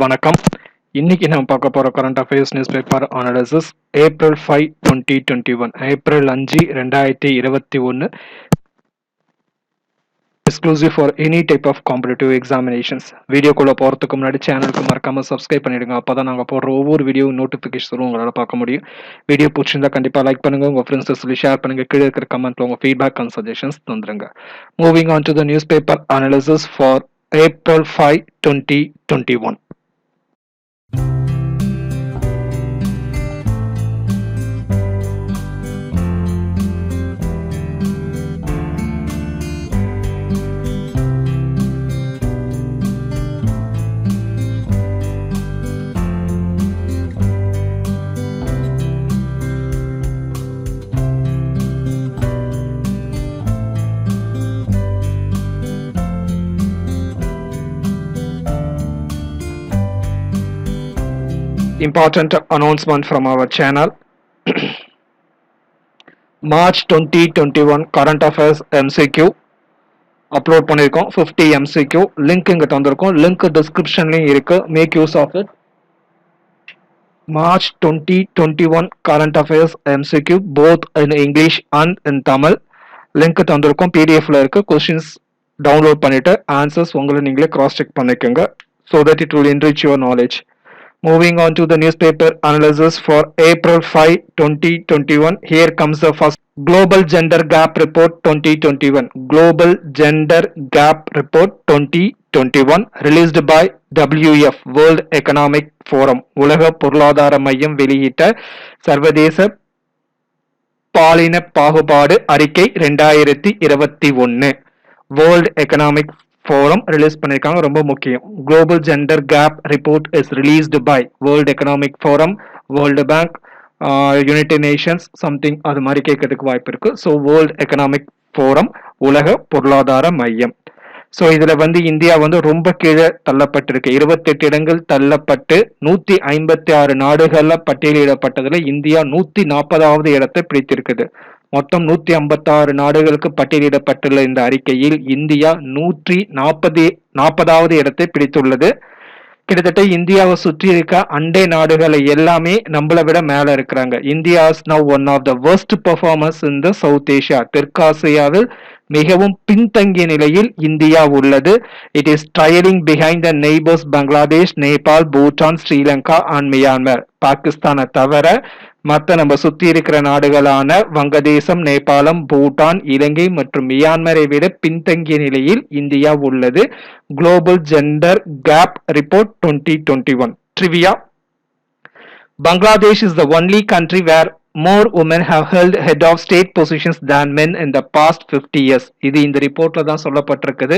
வணக்கம். இன்னைக்கு நம்ம பார்க்க போற current affairs news paper analysis April 5 2021 April 5 2021 exclusive for any type of competitive examinations. வீடியோக்குள்ள போறதுக்கு முன்னாடி சேனலுக்கு மறக்காம சப்ஸ்கிரைப் பண்ணிடுங்க. அப்பதான் நாங்க போடுற ஒவ்வொரு வீடியோ நோட்டிபிகேஷன் உங்களால பார்க்க முடியும். வீடியோ பிடிச்சிருந்தா கண்டிப்பா லைக் பண்ணுங்க, உங்க ஃப்ரெண்ட்ஸ் சொல்லி ஷேர் பண்ணுங்க. கீழே இருக்கிற கமெண்ட்ல உங்க ஃபீட்பேக் அண்ட் சஜஷன்ஸ் தந்துருங்க. Moving on to the news paper analysis for April 5 2021. Important announcement from our channel. March 2021 current affairs MCQ upload பண்ணிருக்கோம். 50 MCQ link இங்க தந்திருக்கோம். link descriptionலயும் இருக்கு. make use of it. March 2021 current affairs MCQ both in English and in Tamil. link தந்திருக்கோம். PDF ல இருக்கு. questions download பண்ணிட்டு answers உங்களை நீங்களே cross check பண்ணிக்கோங்க so that it will enrich your knowledge. Moving on to the newspaper analysis for April 5 2021. Here comes the first Global Gender Gap Report 2021. Global Gender Gap Report 2021 released by WEF World Economic Forum. உலக பொருளாதார மையம் வெளியிட்ட சர்வதேச பாலின பாகுபாடு அறிக்கை 2021. World Economic Forum release பண்ணிருக்காங்க. ரொம்ப முக்கியம். Global Gender Gap Report is released by World Economic Forum, World Bank, United Nations something அது மாதிரி கேட்கறதுக்கு வாய்ப்பு இருக்கு. ஸோ World Economic Forum உலக பொருளாதார மையம். ஸோ இதுல இந்தியா ரொம்ப கீழே தள்ளப்பட்டிருக்கு. 28 இடங்கள் தள்ளப்பட்டு 156 நாடுகள்ல பட்டியலிடப்பட்டதுல இந்தியா 140வது இடத்தை பிடித்திருக்குது. மொத்தம் 156 நாடுகளுக்கு பட்டியலிடப்பட்டுள்ள இந்த அறிக்கையில் இந்தியா 140வது இடத்தை பிடித்துள்ளது. கிட்டத்தட்ட இந்தியாவை சுற்றி இருக்க அண்டை நாடுகளை எல்லாமே நம்மளை விட மேல இருக்கிறாங்க. India is now one of the worst performers in the South Asia. தெற்காசியாவில் மிகவும் பின்தங்கிய நிலையில் இந்தியா உள்ளது. It is trailing behind the neighbours Bangladesh, Nepal, Bhutan, Sri Lanka and Myanmar. பாகிஸ்தானை தவிர மற்ற நம்ம சுத்தி இருக்கிற நாடுகளான வங்கதேசம், நேபாளம், பூட்டான், இலங்கை மற்றும் மியான்மரை விட பின்தங்கிய நிலையில் இந்தியா உள்ளது. Global Gender Gap Report 2021. Trivia. Bangladesh is the only country where more women have held head of state positions than men in the past 50 years. இது இந்த ரிப்போர்ட்ல தான் சொல்லப்பட்டிருக்குது.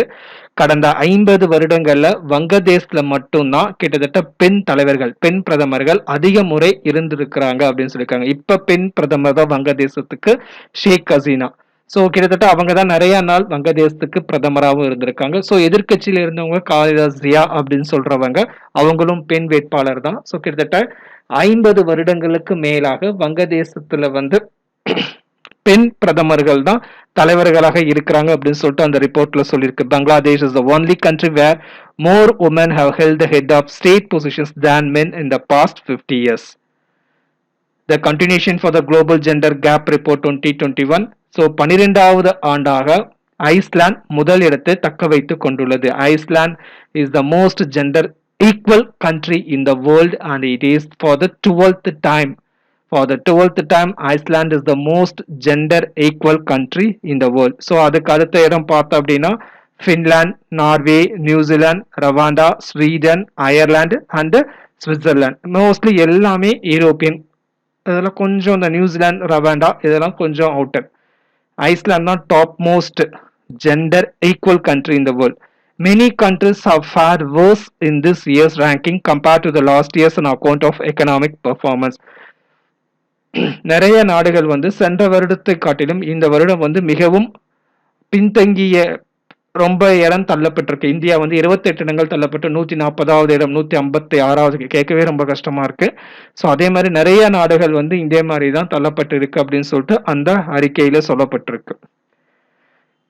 கடந்த 50 வருடங்கள்ல வங்கதேசத்துல மட்டும்தான் கிட்டத்தட்ட பெண் தலைவர்கள், பெண் பிரதமர்கள் அதிக முறை இருந்திருக்கிறாங்க அப்படின்னு சொல்லியிருக்காங்க. இப்ப பெண் பிரதமர் தான் வங்கதேசத்துக்கு ஷேக் ஹசீனா. ஸோ கிட்டத்தட்ட அவங்க தான் நிறைய நாள் வங்கதேசத்துக்கு பிரதமராகவும் இருந்திருக்காங்க. ஸோ எதிர்கட்சியில இருந்தவங்க காலிதா ஜியா அப்படின்னு சொல்றவங்க அவங்களும் பெண் வேட்பாளர் தான். ஸோ கிட்டத்தட்ட 50 வருடங்களுக்கு மேலாக வங்கதேசத்துல பெண் பிரதமர்கள் தான் தலைவர்களாக இருக்கிறாங்க அப்படின்னு சொல்லிட்டு அந்த ரிப்போர்ட்ல சொல்லியிருக்கு. Bangladesh is the only country where more women have held the head of state positions than men in the past 50 years. The continuation for the Global Gender Gap Report 2021. So 12வது ஆண்டாக ஐஸ்லாந்து முதல் இடத்தை தக்க வைத்துக் கொண்டுள்ளது. Iceland is the most gender equal country in the world and it is for the 12th time. For the 12th time, Iceland is the most gender equal country in the world. So அதுக்கு அடுத்த இடம் பார்த்தோம் அப்படின்னா Finland, Norway, New Zealand, Rwanda, Sweden, Ireland and Switzerland. Mostly எல்லாமே European. இதெல்லாம் கொஞ்சம் இந்த New Zealand, Rwanda இதெல்லாம் கொஞ்சம் அவுட்டர். ஐஸ்லாந்து தான் top most gender equal country in the world. Many countries have fared worse in this year's ranking compared to the last year's on account of economic performance. நிறைய நாடுகள் வந்து சென்ற வருடத்தை காட்டிலும் இந்த வருடம் வந்து மிகவும் பின்தங்கிய ரொம்ப இடம் தள்ளப்பட்டிருக்கு. இந்தியா வந்து 28 இடங்கள் தள்ளப்பட்டு 140வது இடம், 156வது. கேட்கவே ரொம்ப கஷ்டமா இருக்கு. ஸோ அதே மாதிரி நிறைய நாடுகள் வந்து இதே மாதிரி தான் தள்ளப்பட்டு இருக்கு அப்படின்னு சொல்லிட்டு அந்த அறிக்கையில சொல்லப்பட்டிருக்கு.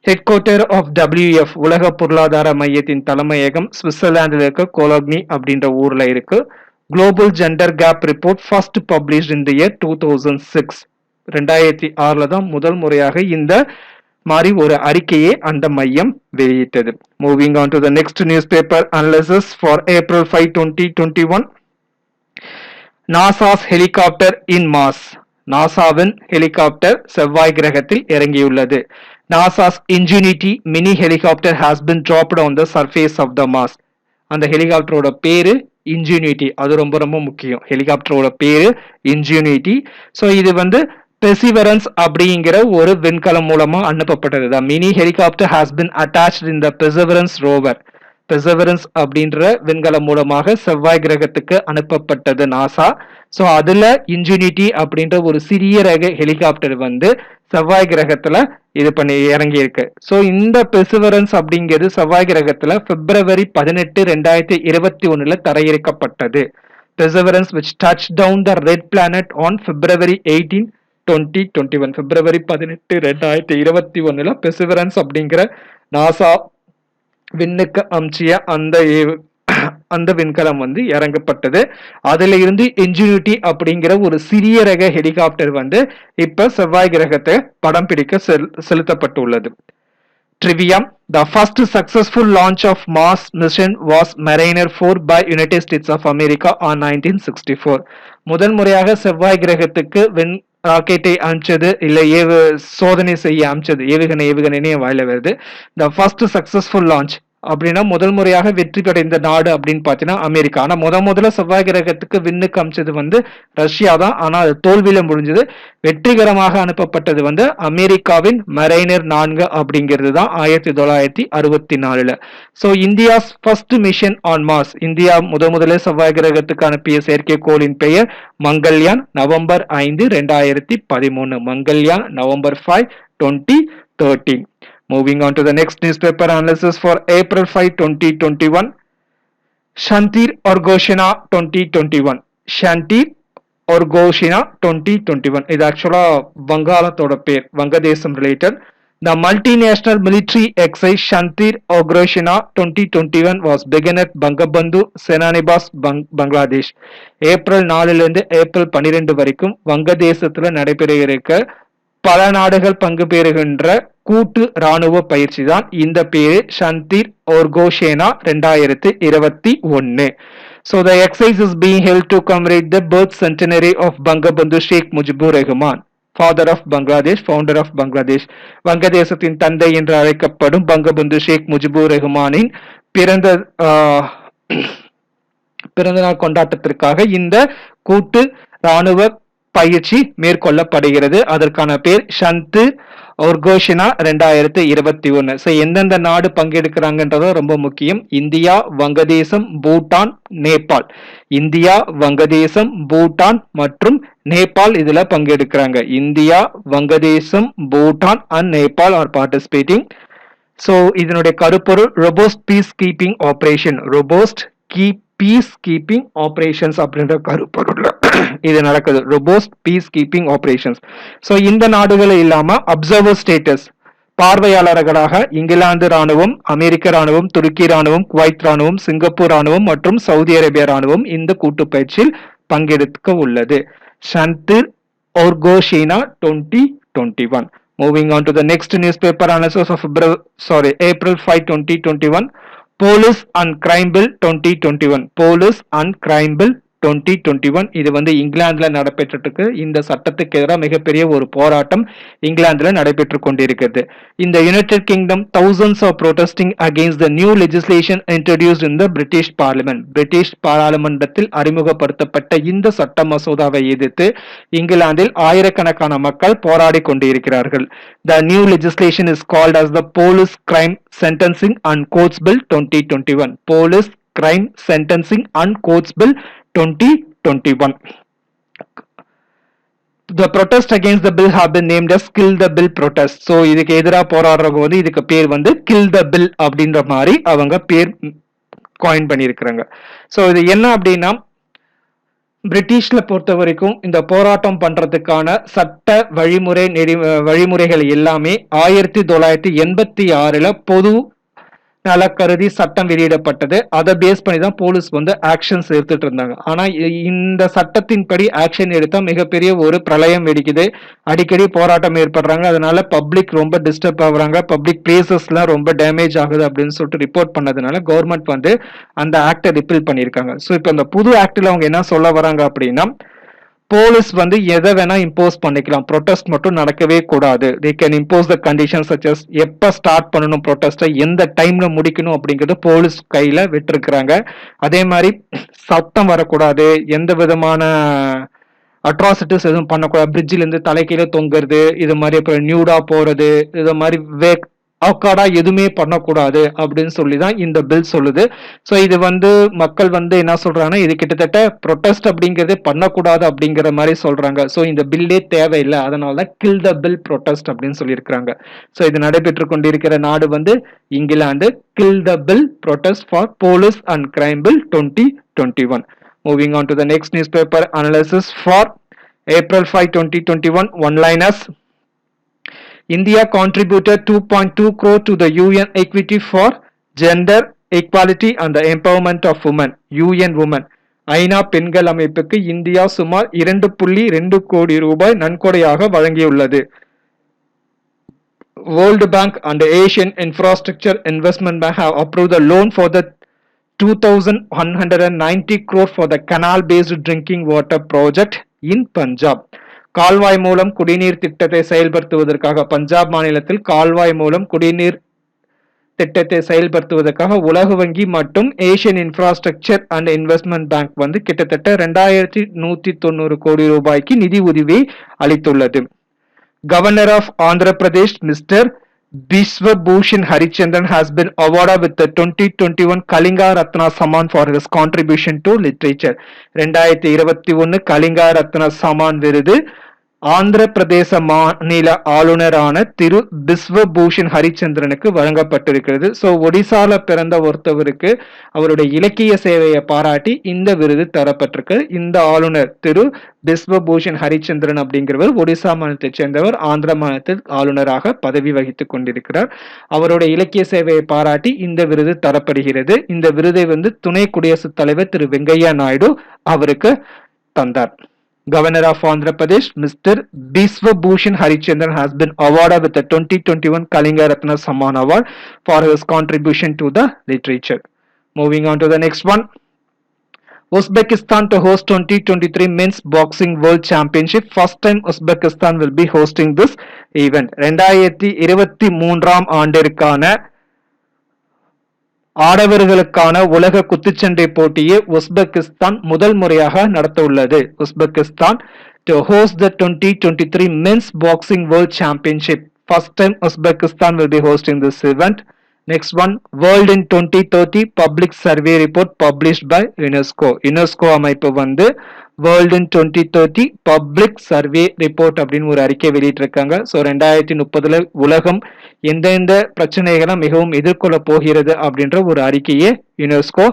ஹெட் குவார்ட்டர் ஆஃப் WEF உலக பொருளாதார மையத்தின் தலைமையகம் சுவிட்சர்லாந்தில் இருக்க கோலோக்னி அப்படின்ற ஊர்ல இருக்கு. Global Gender Gap Report first published in the year 2006. 2006ல தான் முதல் முறையாக இந்த மாதிரி ஒரு அறிக்கையை அந்த மையம் வெளியிட்டது. Moving on to the next news paper analysis for April 5, 2021. NASA's helicopter in Mars. நாசாவின் ஹெலிகாப்டர் செவ்வாய் கிரகத்தில் இறங்கியுள்ளது. NASA's Ingenuity mini helicopter has been dropped on the surface of the Mars. அந்த ஹெலிகாப்டரோட பேரு Ingenuity. அது ரொம்ப ரொம்ப முக்கியம். ஹெலிகாப்டரோட பேரு Ingenuity. ஸோ இது வந்து Perseverance அப்படிங்கிற ஒரு விண்கலம் மூலமா அனுப்பப்பட்டது. The mini helicopter has been attached in the Perseverance rover. Perseverance அப்படின்ற விண்கலம் மூலமாக செவ்வாய் கிரகத்துக்கு அனுப்பப்பட்டது நாசா. ஸோ அதுல Ingenuity அப்படின்ற ஒரு சிறிய ரக ஹெலிகாப்டர் வந்து செவ்வாய் கிரகத்துல இது பண்ணி இறங்கி இருக்கு. ஸோ இந்த பெர்சிவரன்ஸ் அப்படிங்கிறது செவ்வாய் கிரகத்துல February 18, 2021 தரையிறக்கப்பட்டது. Perseverance which touched down the red planet on February 18, 2021. February 18, 2021 perseverance அப்படிங்கிற நாசா விண்ணுக்கு அம்சிய அந்த விண்கலம் வந்து இறங்கப்பட்டது. அதுல இருந்து இன்ஜினியூட்டி அப்படிங்கிற ஒரு சிறிய ரக ஹெலிகாப்டர் வந்து இப்ப செவ்வாய் கிரகத்தை படம் பிடிக்க செலுத்தப்பட்டுள்ளது. Trivia: The first successful launch of Mars mission was Mariner 4 by United States of America on 1964. முதல் முறையாக செவ்வாய் கிரகத்துக்கு ராக்கெட்டை அனுப்பிச்சது இல்ல சோதனை செய்ய அனுப்பிச்சது ஏவுகணைனே வாயில வருது. The first successful launch அப்படின்னா முதல் முறையாக வெற்றி அடைந்த நாடு அப்படின்னு பாத்தீங்கன்னா அமெரிக்கா. ஆனா முதல்ல செவ்வாய் கிரகத்துக்கு விண்ணுக்கு அனுப்பிச்சது வந்து ரஷ்யா தான். ஆனா அது தோல்வியில முடிஞ்சது. வெற்றிகரமாக அனுப்பப்பட்டது வந்து அமெரிக்காவின் மரைனர் 4 அப்படிங்கிறது தான் 1964. So India's first mission on Mars. India முதல்ல செவ்வாய் கிரகத்துக்கு அனுப்பிய செயற்கைக்கோளின் பெயர் Mangalyaan. November 5, 2013. Mangalyaan November 5, 2013. Moving on to the next newspaper analysis for April 5, 2021. Shantir Orgoshina 2021. Shantir Orgoshina 2021. இது ஆக்சுவலா வங்காளத்தோட பேர், வங்கதேசம் related. The multinational military exercise Shantir Orgoshina 2021 was begun at Bangabandhu Senanibas, Bangladesh. April 4 இருந்து April 12 வரைக்கும் வங்கதேசத்துல நடைபெற இருக்க பல நாடுகள் பங்கு பெறுகின்ற கூட்டு ராணுவ பயிற்சி தான் இந்த பேரு ஷந்தீர் ஒர்கோஷேனா 2021. So the exercise is being held to commemorate the birth centenary of Bangabandhu Sheikh Mujibur Rahman, father of Bangladesh, founder of Bangladesh. வங்கதேசத்தின் தந்தை என்று அழைக்கப்படும் பங்கபந்து ஷேக் முஜிபுர் ரஹ்மானின் பிறந்த நாள் கொண்டாட்டத்திற்காக இந்த கூட்டு ராணுவ பயிற்சி மேற்கொள்ளப்படுகிறது. அதற்கான பேர் ஷந்தீர் ஒர்கோஷினா 2021. ஸோ எந்தெந்த நாடு பங்கெடுக்கிறாங்கன்றதும் ரொம்ப முக்கியம். இந்தியா, வங்கதேசம், பூட்டான், நேபாள். இந்தியா, வங்கதேசம், பூட்டான் மற்றும் நேபாள் இதுல பங்கெடுக்கிறாங்க. India, Vangadesam, Bhutan and Nepal are participating. So இதனுடைய கருப்பொருள் robust peace keeping operation. Robust peace keeping operations அப்படின்ற கருப்பொருள் இது நடக்குது. Robust peace keeping operations. So இந்த நாடுகள் இல்லாம அப்சர்வர் ஸ்டேட்டஸ் பார்வையாளர்களாக இங்கிலாந்து ராணுவம், அமெரிக்க ராணுவம், துருக்கி ராணுவம், குவைத் ராணுவம், சிங்கப்பூர் ராணுவம் மற்றும் சவுதி அரேபியா ராணுவம் இந்த கூட்டு பயிற்சியில் பங்கெடுக்க உள்ளது. ஷந்தீர் ஒர்கோஷினா 2021. Moving on to the next newspaper analysis of April 5, 2021. Police and Crime Bill 2021. Police and Crime Bill 2021. இது வந்து இங்கிலாந்துல நடைபெற்றுட்டு இருக்கு. இந்த சட்டத்துக்கு எதிராக மிகப்பெரிய ஒரு போராட்டம் இங்கிலாந்துல நடைபெற்று கொண்டிருக்கிறது. இந்த United kingdom thousands are protesting against the new legislation introduced in the British Parliament. British பாராளுமன்றத்தில் அறிமுகப்படுத்தப்பட்ட இந்த சட்ட மசோதாவை எதிர்த்து இங்கிலாந்தில் ஆயிரக்கணக்கான மக்கள் போராடி கொண்டிருக்கிறார்கள். The new legislation is called as the Police Crime Sentencing and Courts Bill 2021. Police Crime Sentencing and Courts Bill 2021. The protest against the bill have been named as Kill the Bill protest. So இதுக்கு எதிராக போராடுறவங்க வந்து இதுக்கு பேர் வந்து Kill the Bill அப்படின்ற மாதிரி அவங்க பேர் காயின் பண்ணியிருக்கிறாங்க. ஸோ இது என்ன அப்படின்னா, பிரிட்டிஷ்ல பொறுத்த வரைக்கும் இந்த போராட்டம் பண்றதுக்கான சட்ட வழிமுறைகள் எல்லாமே 1986 பொது நல கருதி சட்டம் வெளியிடப்பட்டது. அதை பேஸ் பண்ணி தான் போலீஸ் வந்து ஆக்ஷன்ஸ் எடுத்துட்டு இருந்தாங்க. ஆனா இந்த சட்டத்தின்படி ஆக்ஷன் எடுத்தா மிகப்பெரிய ஒரு பிரளயம் வெடிக்குது, அடிக்கடி போராட்டம் ஏற்படுறாங்க, அதனால பப்ளிக் ரொம்ப டிஸ்டர்ப் ஆகுறாங்க, பப்ளிக் பிளேசஸ்லாம் ரொம்ப டேமேஜ் ஆகுது அப்படின்னு சொல்லிட்டு ரிப்போர்ட் பண்ணதுனால கவர்மெண்ட் வந்து அந்த ஆக்டை ரிப்பீல் பண்ணியிருக்காங்க. ஸோ இப்போ இந்த புது ஆக்டில் அவங்க என்ன சொல்ல வராங்க அப்படின்னா, போலீஸ் வந்து எதை வேணா இம்போஸ் பண்ணிக்கலாம், ப்ரொட்டஸ்ட் மட்டும் நடக்கவே கூடாது. They can impose the condition such as எப்ப ஸ்டார்ட் பண்ணணும் ப்ரொட்டஸ்ட்டை, எந்த டைம்ல முடிக்கணும் அப்படிங்கிறது போலீஸ் கையில விட்டுருக்குறாங்க. அதே மாதிரி சத்தம் வரக்கூடாது, எந்த விதமான அட்ராசிட்டிஸ் எதுவும் பண்ணக்கூடாது, பிரிட்ஜில இருந்து தலைக்கீழ தொங்குறது, இது மாதிரி அப்புறம் நியூடா போறது, இது மாதிரி அவக்காடா எதுவுமே பண்ணக்கூடாது அப்படின்னு சொல்லிதான் இந்த பில் சொல்லுது. ஸோ இது வந்து மக்கள் வந்து என்ன சொல்றாங்கன்னா, இது கிட்டத்தட்ட ப்ரொட்டஸ்ட் அப்படிங்கிறதே பண்ணக்கூடாது அப்படிங்கிற மாதிரி சொல்றாங்க. ஸோ இந்த பில்லே தேவையில்லை, அதனாலதான் கில் த பில் ப்ரொட்டஸ்ட் அப்படின்னு சொல்லியிருக்கிறாங்க. ஸோ இது நடைபெற்று கொண்டிருக்கிற நாடு வந்து England. Kill the bill protest for police and crime bill 2021. Moving on to the next newspaper analysis for April 5, 2021. One-liners. India contributed 2.2 crore to the UN Equity for Gender Equality and the Empowerment of Women, UN Women. ஐநா பெண்கள் அமைப்புக்கு India சுமார் 2.2 கோடி ரூபாய் நன்கொடையாக வழங்கியுள்ளது. World Bank and the Asian Infrastructure Investment Bank have approved the loan for the 2,190 crore for the canal-based drinking water project in Punjab. கால்வாய் மூலம் குடிநீர் திட்டத்தை செயல்படுத்துவதற்காக பஞ்சாப் மாநிலத்தில் கால்வாய் மூலம் குடிநீர் திட்டத்தை செயல்படுத்துவதற்காக உலக வங்கி மற்றும் Asian Infrastructure and Investment Bank வந்து கிட்டத்தட்ட 2190 கோடி ரூபாய்க்கு நிதி உதவி அளித்துள்ளது. Governor of Andhra Pradesh mister Biswa Bhushan Harichandran has been awarded with the 2021 Kalinga Ratna Saman for his contribution to literature. 2021 Kalinga Ratna Saman விருது ஆந்திர பிரதேச மாநில ஆளுநரான திரு பிஸ்வ பூஷன் ஹரிச்சந்திரனுக்கு வழங்கப்பட்டிருக்கிறது. ஸோ ஒடிசால பிறந்த ஒருத்தவருக்கு அவருடைய இலக்கிய சேவையை பாராட்டி இந்த விருது தரப்பட்டிருக்கு. இந்த ஆளுநர் திரு பிஸ்வ பூஷன் ஹரிச்சந்திரன் அப்படிங்கிறவர் ஒடிசா மாநிலத்தை சேர்ந்தவர், ஆந்திர மாநிலத்தில் ஆளுநராக பதவி வகித்துக் கொண்டிருக்கிறார். அவருடைய இலக்கிய சேவையை பாராட்டி இந்த விருது தரப்படுகிறது. இந்த விருதை வந்து துணை குடியரசுத் தலைவர் திரு வெங்கையா நாயுடு அவருக்கு தந்தார். Governor of Andhra Pradesh, Mr. Biswa Bhushan Harichandran has been awarded with the 2021 Kalinga Ratna Saman Award for his contribution to the literature. Moving on to the next one. Uzbekistan to host 2023 Men's Boxing World Championship. First time Uzbekistan will be hosting this event. 2023 ஆண்டிற்கான ஆடவர்களுக்கான உலக குத்துச்சண்டை போட்டியை Uzbekistan முதல் முறையாக நடத்த உள்ளது. Uzbekistan to host the 2023 Men's Boxing World Championship. First time Uzbekistan will be hosting this event. Next one, World in 2030 Public Survey Report published by UNESCO. UNESCO அமைப்பு வந்து World in 2030 Public Survey Report அப்படின்னு ஒரு அறிக்கை வெளியிட்டிருக்காங்க. So 2030 உலகம் எந்தெந்த பிரச்சனைகளை மிகவும் எதிர்கொள்ள போகிறது அப்படின்ற ஒரு அறிக்கையை யுனெஸ்கோ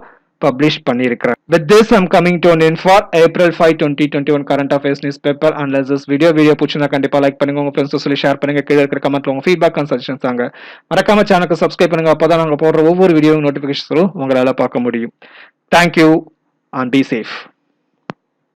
பப்ளிஷ் பண்ணியிருக்கிறார். With this I'm coming to an end for April 5, 2021 current affairs newspaper analysis video. பிடிச்சிருந்தா கண்டிப்பா லைக் பண்ணுங்க, உங்க ஃப்ரெண்ட்ஸ் சொல்லி ஷேர் பண்ணுங்க, கீழே இருக்கிற கமெண்ட்ல உங்க ஃபீட்பேக் அண்ட் சஜஷன்ஸ் தாங்க. மறக்காம சேனலுக்கு சப்ஸ்கிரைப் பண்ணுங்க, அப்பதான் நாங்க போடுற ஒவ்வொரு வீடியோ நோட்டிபிகேஷன் உங்களால பார்க்க முடியும். Thank you and be safe.